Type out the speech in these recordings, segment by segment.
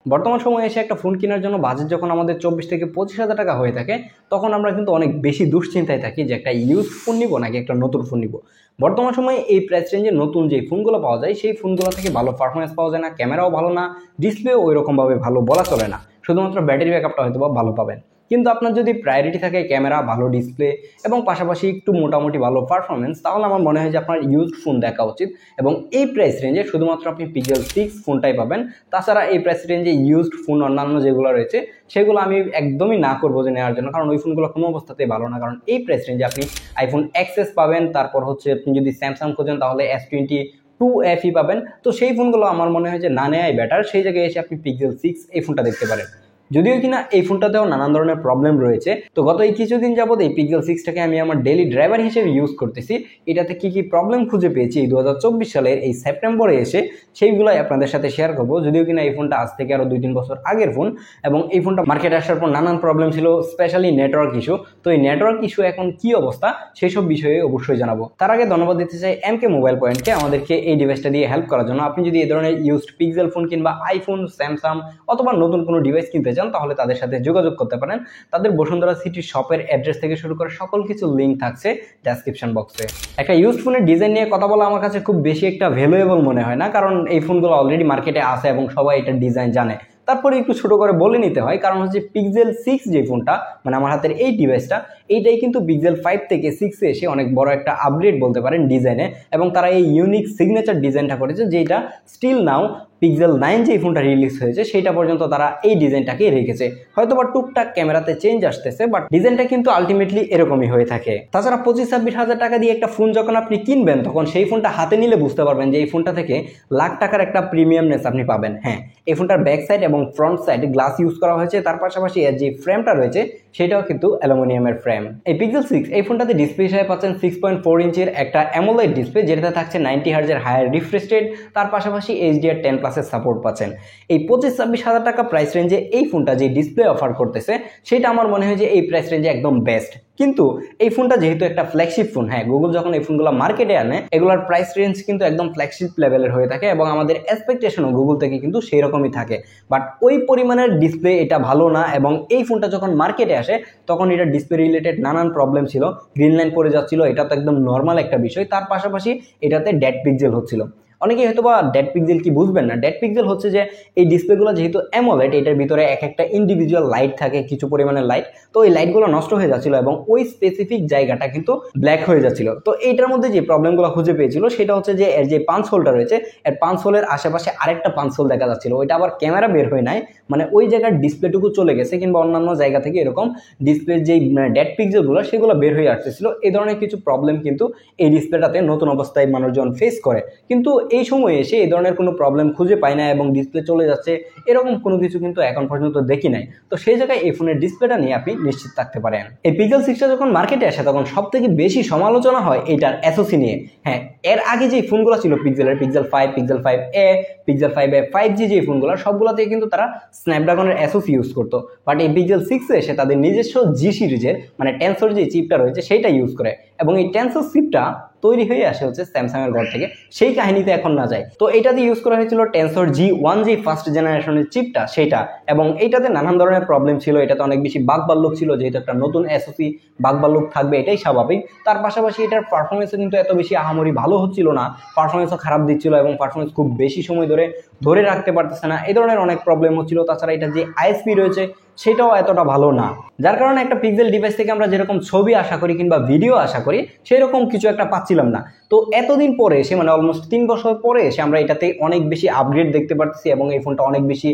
বর্তমান সময়ে এসে একটা ফোন কেনার জন্য বাজেট যখন আমাদের 24 থেকে 25,000 টাকা হয়ে থাকে, তখন আমরা কিন্তু অনেক বেশি দুশ্চিন্তায় থাকি যে একটা ইউজ ফোন নিব নাকি একটা নতুন ফোন নিব। বর্তমান সময়ে এই প্রাইস রেঞ্জে নতুন যে ফোনগুলো পাওয়া যায় সেই ফোনগুলো থেকে ভালো পারফরমেন্স পাওয়া যায় না, ক্যামেরাও ভালো না, ডিসপ্লেও ওই রকমভাবে ভালো বলা চলে না, শুধুমাত্র ব্যাটারি ব্যাকআপটা হয়তো ভালো পাবেন। কিন্তু আপনার যদি প্রায়োরিটি থাকে ক্যামেরা, ভালো ডিসপ্লে এবং পাশাপাশি একটু মোটামুটি ভালো পারফরমেন্স, তাহলে আমার মনে হয় যে আপনার ইউজড ফোন দেখা উচিত। এবং এই প্রাইস রেঞ্জে শুধুমাত্র আপনি পিক্সেল 6 ফোনটাই পাবেন। তাছাড়া এই প্রাইস রেঞ্জে ইউজড ফোন অন্যান্য যেগুলো রয়েছে সেগুলো আমি একদমই না করবো যে নেওয়ার জন্য, কারণ ওই ফোনগুলো কোনো অবস্থাতেই ভালো না। কারণ এই প্রাইস রেঞ্জে আপনি আইফোন এক্সএস পাবেন, তারপর হচ্ছে আপনি যদি স্যামসাং খোঁজেন তাহলে S22 FE পাবেন। তো সেই ফোনগুলো আমার মনে হয় যে না নেওয়াই বেটার। সেই জায়গায় এসে আপনি পিক্সেল 6 এই ফোনটা দেখতে পারেন। যদিও কিনা এই ফোনটাতেও নানান ধরনের প্রবলেম রয়েছে। তো গত এই কিছুদিন যাবত এই পিক্সেল 6টাকে আমি আমার ডেইলি ড্রাইভার হিসেবে ইউজ করতেছি। এটাতে কি কি প্রবলেম খুঁজে পেয়েছি এই 2024 সালের এই সেপ্টেম্বরে এসে, সেইগুলোই আপনাদের সাথে শেয়ার করবো। যদিও কিনা এই ফোনটা আজ থেকে আরো 2-3 বছর আগের ফোন, এবং এই ফোনটা মার্কেটে আসার পর নানান প্রবলেম ছিল, স্পেশালি নেটওয়ার্ক ইস্যু। তো এই নেটওয়ার্ক ইস্যু এখন কি অবস্থা সেই সব বিষয়ে অবশ্যই জানাবো। তার আগে ধন্যবাদ দিতে চাই MK মোবাইল পয়েন্টকে আমাদেরকে এই ডিভাইসটা দিয়ে হেল্প করার জন্য। আপনি যদি এই ধরনের ইউজড পিক্সেল ফোন কিংবা আইফোন, স্যামসাং অথবা নতুন কোনো ডিভাইস কিনতে চান তাহলে তাদের সাথে যোগাযোগ করতে পারেন। তাদের বসুন্ধরা সিটি শপের অ্যাড্রেস থেকে শুরু করে সকল কিছু লিঙ্ক থাকছে ডেসক্রিপশন বক্সে। একটা ইউজ ফোনের ডিজাইন নিয়ে কথা বলা আমার কাছে খুব বেশি একটা ভ্যালুয়েবল মনে হয় না, কারণ এই ফোনগুলো অলরেডি মার্কেটে আছে এবং সবাই এটার ডিজাইন জানে। তারপরে একটু ছোট করে বলে নিতে হয়, কারণ হচ্ছে পিক্সেল 6 যে ফোনটা, মানে আমার হাতের এই ডিভাইসটা, এইটাই কিন্তু পিক্সেল 5 থেকে 6-এ এসে অনেক বড় একটা আপগ্রেড বলতে পারেন ডিজাইনে। এবং তারা এই ইউনিক সিগনেচার ডিজাইনটা করেছে, যেটা স্টিল নাও পিক্সেল 9 যে ফোনটা রিলিজ হয়েছে সেটা পর্যন্ত তারা এই ডিজাইনটাকে রেখেছে। হয়তো বা টুকটাক ক্যামেরাতে চেঞ্জ আসতেছে, বাট ডিজাইনটা কিন্তু আলটিমেটলি এরকমই হয়ে থাকে। তাছাড়া 25-26 হাজার টাকা দিয়ে একটা ফোন যখন আপনি কিনবেন, তখন সেই ফোনটা হাতে নিলে বুঝতে পারবেন যে এই ফোনটা থেকে লাখ টাকার একটা প্রিমিয়ামনেস আপনি পাবেন। হ্যাঁ, এই ফোনটার ব্যাক সাইড এবং ফ্রন্ট সাইড গ্লাস ইউজ করা হয়েছে, তার পাশাপাশি এর যে ফ্রেমটা রয়েছে সেটাও কিন্তু অ্যালুমিনিয়ামের ফ্রেম। এই পিক্সেল 6 এই ফোনটাতে ডিসপ্লে হিসেবে পাচ্ছেন 6.4 ইঞ্চির একটা অ্যামোলেড ডিসপ্লে, যেটাতে থাকছে 90 হার্জের হায়ার রিফ্রেশ রেট, তার পাশাপাশি HDR10+-এর সাপোর্ট পাচ্ছেন। এই 25-26 হাজার টাকা প্রাইস রেঞ্জে এই ফোনটা যে ডিসপ্লে অফার করতেছে সেটা আমার মনে হয় যে এই প্রাইস রেঞ্জে একদম বেস্ট। কিন্তু এই ফোনটা যেহেতু একটা ফ্ল্যাগশিপ ফোন, হ্যাঁ, গুগল যখন এই ফোনগুলো মার্কেটে আনে এগুলোর প্রাইস রেঞ্জ কিন্তু একদম ফ্ল্যাগশিপ লেভেলের হয়ে থাকে, এবং আমাদের এক্সপেকটেশনও গুগল থেকে কিন্তু সেই রকমই থাকে। বাট ওই পরিমাণের ডিসপ্লে এটা ভালো না, এবং এই ফোনটা যখন মার্কেটে আসে তখন এটা ডিসপ্লে রিলেটেড নানান প্রবলেম ছিল, গ্রিন লাইন পড়ে যাচ্ছিল, এটা তো একদম নর্মাল একটা বিষয়। তার পাশাপাশি এটাতে ডেড পিক্সেল হচ্ছিল। অনেকেই হয়তো বা ডেড পিক্সেল কি বুঝবেন না। ডেড পিক্সেল হচ্ছে যে এই ডিসপ্লেগুলো যেহেতু অ্যামোলেড, এটার ভিতরে এক একটা ইন্ডিভিজুয়াল লাইট থাকে, কিছু পরিমাণের লাইট, তো এই লাইটগুলো নষ্ট হয়ে যাচ্ছিল এবং ওই স্পেসিফিক জায়গাটা কিন্তু ব্ল্যাক হয়ে যাচ্ছিল। তো এইটার মধ্যে যে প্রবলেমগুলো খুঁজে পেয়েছিল সেটা হচ্ছে যে এর যে পাঞ্চ হোলটা রয়েছে, এর পাঞ্চ হোলের আশেপাশে আরেকটা পাঞ্চ হোল দেখা যাচ্ছিল, ওইটা আবার ক্যামেরা বের হয়ে নাই, মানে ওই জায়গার ডিসপ্লেটুকু চলে গেছে, কিংবা অন্যান্য জায়গা থেকে এরকম ডিসপ্লের যেই ডেড পিক্সেলগুলো সেগুলো বের হয়ে আসতেছিল। এই ধরনের কিছু প্রবলেম কিন্তু এই ডিসপ্লেটাতে নতুন অবস্থায় মানুষজন ফেস করে। কিন্তু এই সময়ে এসে এই ধরনের কোনো প্রবলেম খুঁজে পাই না এবং ডিসপ্লে চলে যাচ্ছে এরকম কোনো কিছু কিন্তু এখন পর্যন্ত দেখি নাই। তো সেই জায়গায় এই ফোনের ডিসপ্লেটা নিয়ে আপনি নিশ্চিত থাকতে পারেন। এই পিক্সেল 6টা যখন মার্কেটে আসে তখন সব থেকে বেশি সমালোচনা হয় এটার এসওসি নিয়ে। হ্যাঁ, এর আগে যে ফোনগুলো ছিল পিক্সেলের, pixel 5, pixel 5a, pixel 5a 5G যে ফোনগুলো, সবগুলোতে কিন্তু তারা স্ন্যাপড্রাগনের এসওসি ইউজ করতো। বাট এই পিক্সেল 6-এ এসে তাদের নিজস্ব জি সিরিজের মানে টেনসর যে চিপটা রয়েছে সেটা ইউজ করে, এবং এই টেনসর চিপটা তৈরি হয়ে আসে হচ্ছে স্যামসাং এর ঘর থেকে। সেই কাহিনীতে এখন না যায়, তো এইটাতে ইউজ করা হয়েছিল টেনসর G1 যে ফার্স্ট জেনারেশনের চিপটা সেটা, এবং এইটাতে নানান ধরনের প্রবলেম ছিল। এটাতে অনেক বেশি বাকবাল্লুক ছিল, যেহেতু একটা নতুন এসওসি বাকবাল্লুক থাকবে এটাই স্বাভাবিক। তার পাশাপাশি এটার পারফরমেন্সও কিন্তু এত বেশি আহামরি ভালো হচ্ছিল না, পারফরমেন্সও খারাপ দিচ্ছিল, এবং পারফরমেন্স খুব বেশি সময় ধরে রাখতে পারতেছে না, এই ধরনের অনেক প্রবলেম হচ্ছিল। তাছাড়া এটা যে আইএসপি রয়েছে সেটাও এতটা ভালো না, যার কারণে একটা পিক্সেল ডিভাইস থেকে আমরা যেরকম ছবি আশা করি কিংবা ভিডিও আশা করি সেই রকম কিছু একটা পাচ্ছিলাম না। তো এতদিন পরে এসে, মানে অলমোস্ট 3 বছর পরে এসে আমরা এটাতে অনেক বেশি আপগ্রেড দেখতে পারতেছি, এবং এই ফোনটা অনেক বেশি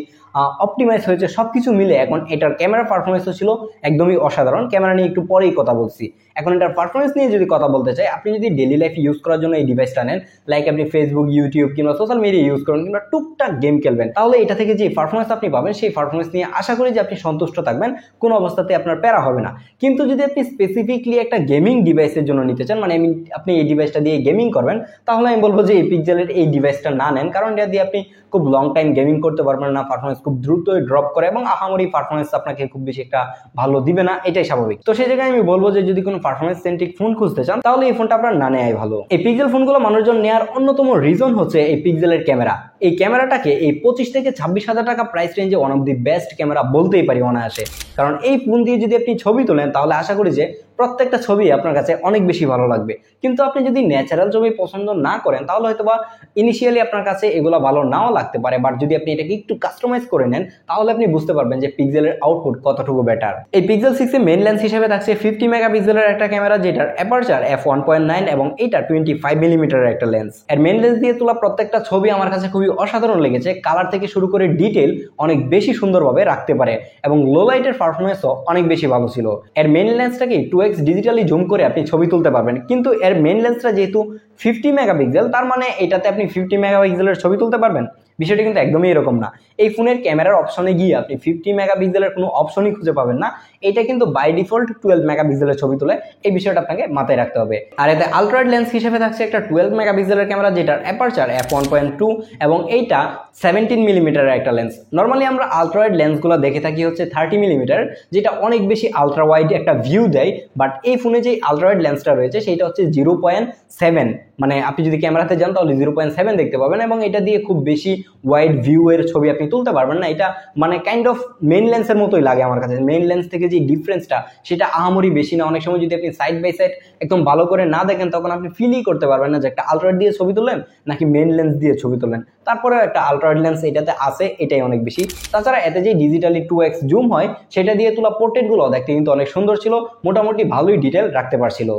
অপটিমাইজ হয়েছে। সব কিছু মিলে এখন এটার ক্যামেরা পারফরমেন্সও ছিল একদমই অসাধারণ। ক্যামেরা নিয়ে একটু পরেই কথা বলছি। এখন এটার পারফরমেন্স নিয়ে যদি কথা বলতে চাই, আপনি যদি ডেইলি লাইফ ইউজ করার জন্য এই ডিভাইসটা নেন, লাইক আপনি ফেসবুক, ইউটিউব কিংবা সোশ্যাল মিডিয়া ইউজ করেন, কিংবা টুকটাক গেম খেলবেন, তাহলে এটা থেকে যে পারফরমেন্স আপনি পাবেন সেই পারফরমেন্স নিয়ে আশা করি যে আপনি সন্তুষ্ট থাকবেন, কোনো অবস্থাতে আপনার প্যারা হবে না। কিন্তু যদি আপনি স্পেসিফিকলি একটা গেমিং ডিভাইসের জন্য নিতে চান, মানে আপনি এই ডিভাইসটা দিয়ে গেমিং করবেন তাহলে আমি বলবো যে এই পিক্সেলের এই ডিভাইসটা না নেন, কারণ এটা দিয়ে আপনি খুব লং টাইম গেমিং করতে পারবেন না, পারফরমেন্স খুব দ্রুতই ড্রপ করে এবং আহামরি পারফরমেন্স আপনাকে খুব বেশি একটা ভালো দিবে না, এটাই স্বাভাবিক। তো সেই জায়গায় আমি বলবো যে যদি কোনো পারফরমেন্স সেন্ট্রিক ফোন খুঁজতে চান তাহলে এই ফোনটা আপনার না নেওয়াই ভালো। এই পিক্সেল ফোনগুলো মানুষজন নেওয়ার অন্যতম রিজন হচ্ছে এই পিক্সেলের ক্যামেরা। এই ক্যামেরাটাকে এই 25 থেকে 26,000 টাকা প্রাইস রেঞ্জে one of the best camera বলতেই পারি অনায়াসে। কারণ এই ফোন দিয়ে যদি আপনি ছবি তোলেন তাহলে আশা করি যে প্রত্যেকটা ছবি আপনার কাছে অনেক বেশি ভালো লাগবে। কিন্তু আপনি যদি ন্যাচারাল ছবি পছন্দ না করেন তাহলে হয়তোবা ইনিশিয়ালি আপনার কাছে এগুলো ভালো নাও লাগতে পারে, বাট যদি আপনি এটাকে একটু কাস্টমাইজ করে নেন তাহলে আপনি বুঝতে পারবেন যে পিক্সেলের আউটপুট কতটুকু বেটার। এই পিক্সেল 6 এ মেইন লেন্স হিসেবে থাকছে 50 মেগাপিক্সেলের একটা ক্যামেরা, যেটার অ্যাপারচার f1.9 এবং এটা 25 মিলিমিটারের একটা লেন্স। এর মেইন লেন্স দিয়ে তোলা প্রত্যেকটা ছবি আমার কাছে খুবই অসাধারণ লেগেছে। কালার থেকে শুরু করে ডিটেল অনেক বেশি সুন্দরভাবে রাখতে পারে এবং লো লাইটের পারফরমেন্সও অনেক বেশি ভালো ছিল। এর মেইন লেন্সটাকে 2x ডিজিটালি জুম করে আপনি ছবি তুলতে পারবেন, কিন্তু এর মেইন লেন্সটা যেহেতু 50 মেগাপিক্সেল তার মানে এটাতে আপনি 50 মেগাপিক্সেলের ছবি তুলতে পারবেন, বিষয়টা কিন্তু একদমই এরকম না। এই ফোনের ক্যামেরার অপশনে গিয়ে আপনি 50 মেগাপিক্সেলের কোনো অপশনই খুঁজে পাবেন না, এটা কিন্তু বাই ডিফল্ট 12 মেগাপিক্সেলের ছবি তোলে, এই বিষয়টা আপনাকে মাথায় রাখতে হবে। আর এতে আলট্রাওয়াইড লেন্স হিসেবে থাকছে একটা 12 মেগাপিক্সেলের ক্যামেরা, যেটার অ্যাপারচার f1.2 এবং এইটা 17 মিলিমিটারের একটা লেন্স। নর্মালি আমরা আলট্রাওয়াইড লেন্সগুলো দেখে থাকি হচ্ছে 30 মিলিমিটার, যেটা অনেক বেশি আলট্রাওয়াইড একটা ভিউ দেয়, বাট এই ফোনে যে আলট্রাওয়াইড লেন্সটা রয়েছে সেটা হচ্ছে 0.7, মানে আপনি যদি ক্যামেরাতে যান তাহলে 0.7 দেখতে পাবেন এবং এটা দিয়ে খুব বেশি ওয়াইড ভিউ এর ছবি আপনি তুলতে পারবেন না। এটা মানে কাইন্ড অফ মেইন লেন্সের মতোই লাগে আমার কাছে। মেইন লেন্স থেকে যে ডিফারেন্সটা সেটা আহামরি বেশি না। অনেক সময় যদি আপনি সাইড বাই সাইড একদম ভালো করে না দেখেন তখন আপনি ফিলই করতে পারবেন না যে একটা আলট্রাওয়াইড দিয়ে ছবি তুললেন নাকি মেইন লেন্স দিয়ে ছবি তুললেন। তারপরেও একটা আলট্রাওয়াইড লেন্স এটাতে আছে, এটাই অনেক বেশি। তাছাড়া এতে যে ডিজিটালি 2x জুম হয় সেটা দিয়ে তোলা পোর্ট্রেটগুলো দেখতে কিন্তু অনেক সুন্দর ছিল, মোটামুটি ভালোই ডিটেল রাখতে পারছিল।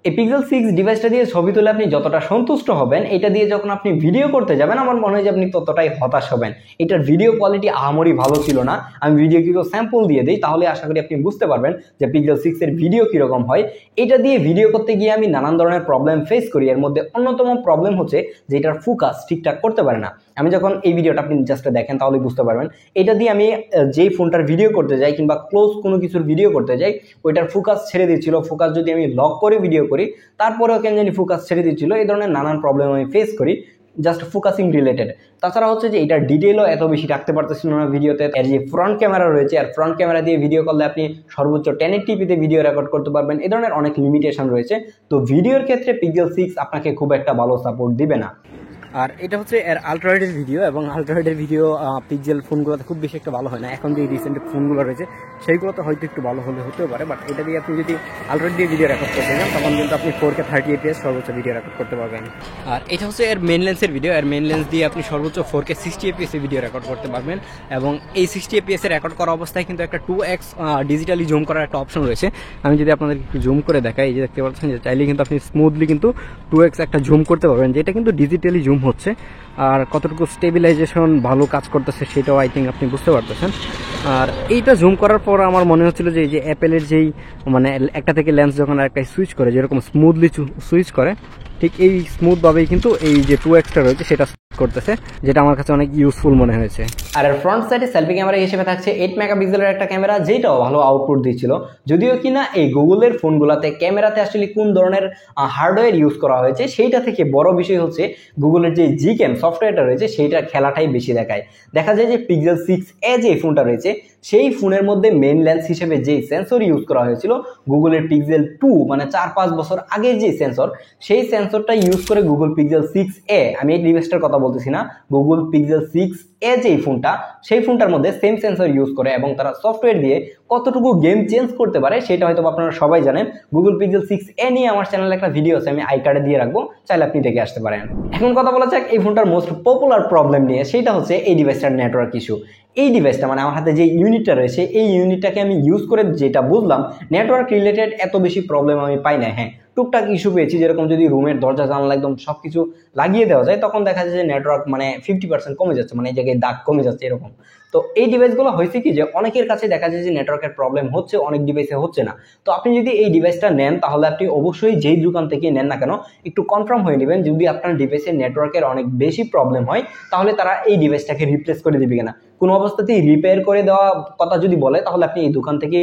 এই পিক্সেল 6 ডিভাইসটা দিয়ে ছবি তুলে আপনি যতটা সন্তুষ্ট হবেন, এটা দিয়ে যখন আপনি ভিডিও করতে যাবেন আমার মনে হয় যে আপনি ততটাই হতাশ হবেন। এটার ভিডিও কোয়ালিটি আহামরি ভালো ছিল না। আমি ভিডিও কিছু স্যাম্পল দিয়ে দিই, তাহলে আশা করি আপনি বুঝতে পারবেন যে পিক্সেল 6 এর ভিডিও কীরকম হয়। এটা দিয়ে ভিডিও করতে গিয়ে আমি নানান ধরনের প্রবলেম ফেস করি। এর মধ্যে অন্যতম প্রবলেম হচ্ছে যে এটার ফোকাস ঠিকঠাক করতে পারে না। আমি যখন এই ভিডিওটা আপনি জাস্ট দেখেন তাহলে বুঝতে পারবেন। এটা দিয়ে আমি যেই ফোনটার ভিডিও করতে যাই কিংবা ক্লোজ কোনো কিছুর ভিডিও করতে যাই ওইটার ফোকাস ছেড়ে দিচ্ছিল। ফোকাস যদি আমি লক করে ভিডিও করি তারপরেও কেন জানি ফোকাস ছেড়ে দিচ্ছিল। এই ধরনের নানান প্রবলেম আমি ফেস করি জাস্ট ফোকাসিং রিলেটেড। তাছাড়া হচ্ছে যে এটার ডিটেলও এত বেশি রাখতে পারতেছিল না ভিডিওতে। এর যে ফ্রন্ট ক্যামেরা রয়েছে আর ফ্রন্ট ক্যামেরা দিয়ে ভিডিও করলে আপনি সর্বোচ্চ 1080p ভিডিও রেকর্ড করতে পারবেন, এই ধরনের অনেক লিমিটেশন রয়েছে। তো ভিডিওর ক্ষেত্রে পিক্সেল 6 আপনাকে খুব একটা ভালো সাপোর্ট দিবে না। আর এটা হচ্ছে এর আলট্রাওয়াইডের ভিডিও, এবং আলট্রাওয়াইডের ভিডিও পিক্সেল ফোনগুলোতে খুব বেশি একটা ভালো হয় না। এখন যে রিসেন্ট ফোনগুলো রয়েছে সেইগুলোতে হয়তো একটু ভালো হলে হতেও পারে, বাট এটা দিয়ে আপনি যদি আলট্রাওয়াইড দিয়ে ভিডিও রেকর্ড করতে চান তখন কিন্তু আপনি 4K 30 fps সর্বোচ্চ ভিডিও রেকর্ড করতে পারবেন। আর এটা হচ্ছে এর মেন লেন্সের ভিডিও। এর মেন লেন্স দিয়ে আপনি সর্বোচ্চ 4K 60 fps ভিডিও রেকর্ড করতে পারবেন, এবং এই 60 fps রেকর্ড করা অবস্থায় কিন্তু একটা 2x ডিজিটালি জুম করার একটা অপশন রয়েছে। আমি যদি আপনাদেরকে একটু জুম করে দেখাই, এই যে দেখতে পাচ্ছেন যে চাইলে কিন্তু আপনি স্মুথলি কিন্তু 2x একটা জুম করতে পারবেন, যেটা কিন্তু ডিজিটালি জুম হচ্ছে। আর কতটুকু স্টেবিলাইজেশন ভালো কাজ করতেছে সেটাও আই থিঙ্ক আপনি বুঝতে পারতেছেন। আর এইটা জুম করার পর আমার মনে হচ্ছিল যে এই যে অ্যাপেলের যেই মানে একটা থেকে লেন্স যখন আর একটা সুইচ করে যেরকম স্মুথলি সুইচ করে, ঠিক এই স্মুথভাবেই কিন্তু এই যে 2xটা রয়েছে সেটা করতেছে, যেটা আমার কাছে অনেক ইউজফুল মনে হয়েছে। আর এর ফ্রন্ট সাইডে সেলফি ক্যামেরা হিসেবে থাকছে 8 মেগাপিক্সেলের একটা ক্যামেরা, যেটাও ভালো আউটপুট দিচ্ছিল। যদিও কিনা এই গুগলের ফোনগুলোতে ক্যামেরাতে আসলে কোন ধরনের হার্ডওয়্যার ইউজ করা হয়েছে সেইটা থেকে বড় বিষয় হচ্ছে গুগলের যে জিক্যাম সফটওয়্যারটা রয়েছে সেইটার খেলাটাই বেশি দেখায়। দেখা যায় যে পিক্সেল 6 যে ফোনটা রয়েছে সেই ফোনের মধ্যে মেইন লেন্স হিসেবে যেই সেন্সর ইউজ করা হয়েছিল গুগলের পিক্সেল 2 মানে 4-5 বছর আগের যে সেন্সর, সেই সেন্সরটা ইউজ করে গুগল পিক্সেল 6a, আমি এই ডিভাইসটার কথা বলতেছি না, গুগল পিক্সেল 6a যে ফোনটা সেই ফোনটার মধ্যে সেম সেন্সর ইউজ করে, এবং তারা সফটওয়্যার দিয়ে কতটুকু গেম চেঞ্জ করতে পারে সেটা হয়তো আপনারা সবাই জানেন। গুগল পিক্সেল 6a নিয়ে আমার চ্যানেলে একটা ভিডিও আছে, আমি আই কার্ডে দিয়ে রাখবো, চাইলে আপনি দেখে আসতে পারেন। এখন কথা বলা যাক এই ফোনটার মোস্ট পপুলার প্রবলেম নিয়ে, সেটা হচ্ছে এই ডিভাইসটার নেটওয়ার্ক ইস্যু। এই ডিভাইসটা মানে আমার হাতে যে ইউনিটটা রয়েছে এই ইউনিটটাকে আমি ইউজ করে যেটা বুঝলাম নেটওয়ার্ক রিলেটেড এত বেশি প্রবলেম আমি পাই না। হ্যাঁ, টুকটাক ইস্যু পেয়েছি, যেরকম যদি রুমের দরজা জানালা একদম সবকিছু লাগিয়ে দেওয়া যায় তখন দেখা যায় যে নেটওয়ার্ক মানে 50% কমে যাচ্ছে, মানে এই জায়গায় দাগ কমে যাচ্ছে এরকম। তো এই ডিভাইসগুলো হয়েছে কি যে অনেকের কাছে দেখা যায় যে নেটওয়ার্কের প্রবলেম হচ্ছে, অনেক ডিভাইসে হচ্ছে না। তো আপনি যদি এই ডিভাইসটা নেন তাহলে আপনি অবশ্যই যেই দোকান থেকে নেন না কেন একটু কনফার্ম হয়ে নেবেন, যদি আপনার ডিভাইসের নেটওয়ার্কের অনেক বেশি প্রবলেম হয় তাহলে তারা এই ডিভাইসটাকে রিপ্লেস করে দিবে কিনা। কোনো অবস্থাতেই রিপেয়ার করে দেওয়া কথা যদি বলে তাহলে আপনি এই দোকান থেকে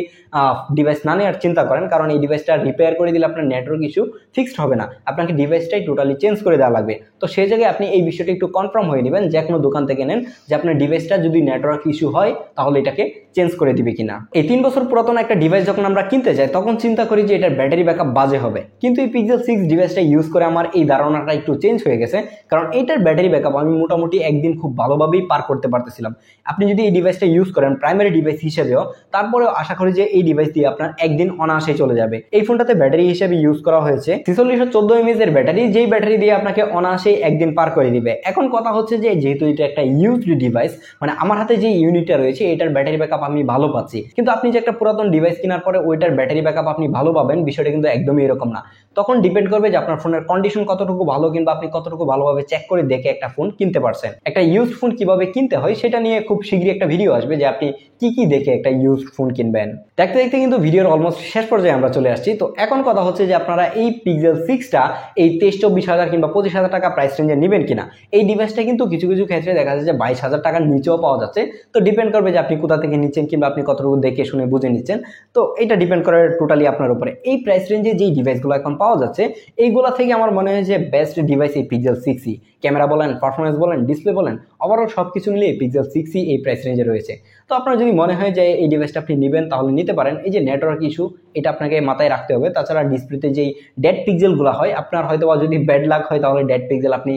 ডিভাইস না নেওয়ার চিন্তা করেন, কারণ এই ডিভাইসটা রিপেয়ার করে দিলে আপনার নেটওয়ার্ক ইস্যু ফিক্সড হবে না, আপনাকে ডিভাইসটাই টোটালি চেঞ্জ করে দেওয়া লাগবে। তো সেই জায়গায় আপনি এই বিষয়টা একটু কনফার্ম হয়ে নেবেন যে কোনো দোকান থেকে নেন যে আপনার ডিভাইসটা যদি নেটওয়ার্ক ইস্যু হয় তাহলে এটাকে চেঞ্জ করে দিবে কিনা। এই 3 বছর পুরাতন একটা ডিভাইস যখন আমরা কিনতে যাই তখন চিন্তা করি যে এটার ব্যাটারি ব্যাকআপ বাজে হবে, কিন্তু এই পিক্সেল 6 ডিভাইসটা ইউজ করে আমার এই ধারণাটা একটু চেঞ্জ হয়ে গেছে, কারণ এটার ব্যাটারি ব্যাকআপ আমি মোটামুটি একদিন খুব ভালোভাবেই পার করতে পারতেছিলাম। আপনি যদি এই ডিভাইসটা ইউজ করেন প্রাইমারি ডিভাইস হিসেবেও, তারপরেও আশা করি যে এই ডিভাইস দিয়ে আপনার একদিন অনায়াসে চলে যাবে। এই ফোনটাতে ব্যাটারি হিসেবে ইউজ করা হয়েছে 4614 mAh এর ব্যাটারি, যেই ব্যাটারি দিয়ে আপনাকে অনায়াসে একদিন পার করে দিবে। এখন কথা হচ্ছে যে যেহেতু এটা একটা ইউজড ডিভাইস, মানে আমার হাতে যে ইউনিটটা রয়েছে এটার ব্যাটারি ব্যাকআপ আমি ভালো পাচ্ছি, কিন্তু আপনি যে একটা পুরাতন ডিভাইস কেনার পরে ওইটার ব্যাটারি ব্যাকআপ আপনি ভালো পাবেন বিষয়টা কিন্তু একদমই এরকম না। তখন ডিপেন্ড করবে যে আপনার ফোনের কন্ডিশন কতটুকু ভালো, কিংবা আপনি কতটুকু ভালোভাবে চেক করে দেখে একটা ফোন কিনতে পারছেন। একটা ইউজড ফোন কিভাবে কিনতে হয় সেটা নিয়ে খুব শীঘ্রই একটা ভিডিও আসবে যে আপনি কি কি দেখে একটা ইউজড ফোন কিনবেন। দেখতে দেখতে কিন্তু ভিডিওর অলমোস্ট শেষ পর্যায়ে আমরা চলে আসছি। তো এখন কথা হচ্ছে যে আপনারা এই পিক্সেল 6টা এই 23-24 হাজার কিংবা 25,000 টাকা প্রাইস রেঞ্জে নেবেন কিনা। এই ডিভাইসটা কিন্তু কিছু কিছু ক্ষেত্রে দেখা যায় যে 22,000 টাকার নিচেও পাওয়া যাচ্ছে। তো ডিপেন্ড করবে যে আপনি কোথা থেকে নিচ্ছেন কিংবা আপনি কতটুকু দেখে শুনে বুঝে নিচ্ছেন। তো এটা ডিপেন্ড করে টোটালি আপনার উপরে। এই প্রাইস রেঞ্জে যেই ডিভাইসগুলো এখন পাওয়া যাচ্ছে এইগুলা থেকে আমার মনে হয় যে বেস্ট ডিভাইস এই পিক্সেল 6ই। ক্যামেরা বলেন, পারফরমেন্স বলেন, ডিসপ্লে বলেন, ওভারঅল সব কিছু মিলিয়ে পিক্সেল 6ই এই প্রাইস রেঞ্জে রয়েছে। তো আপনার যদি মনে হয় যে এই ডিভাইসটা আপনি নেবেন তাহলে নিতে পারেন। এই যে নেটওয়ার্ক ইস্যু এটা আপনাকে মাথায় রাখতে হবে। তাছাড়া ডিসপ্লেতে যেই ডেড পিক্সেলগুলো হয়, আপনার হয়তো বা যদি ব্যাড লাক হয় তাহলে ডেড পিক্সেল আপনি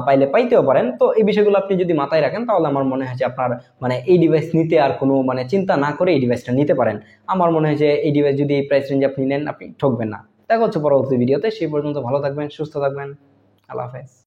পাইলে পাইতেও পারেন। তো এই বিষয়গুলো আপনি যদি মাথায় রাখেন তাহলে আমার মনে হয় যে আপনার মানে এই ডিভাইস নিতে আর কোনো মানে চিন্তা না করে এই ডিভাইসটা নিতে পারেন। আমার মনে হয় যে এই ডিভাইস যদি এই প্রাইস রেঞ্জে আপনি নেন আপনি ঠকবেন না। দেখা হচ্ছে পরবর্তী ভিডিওতে, সেই পর্যন্ত ভালো থাকবেন, সুস্থ থাকবেন, আল্লাহ হাফেজ।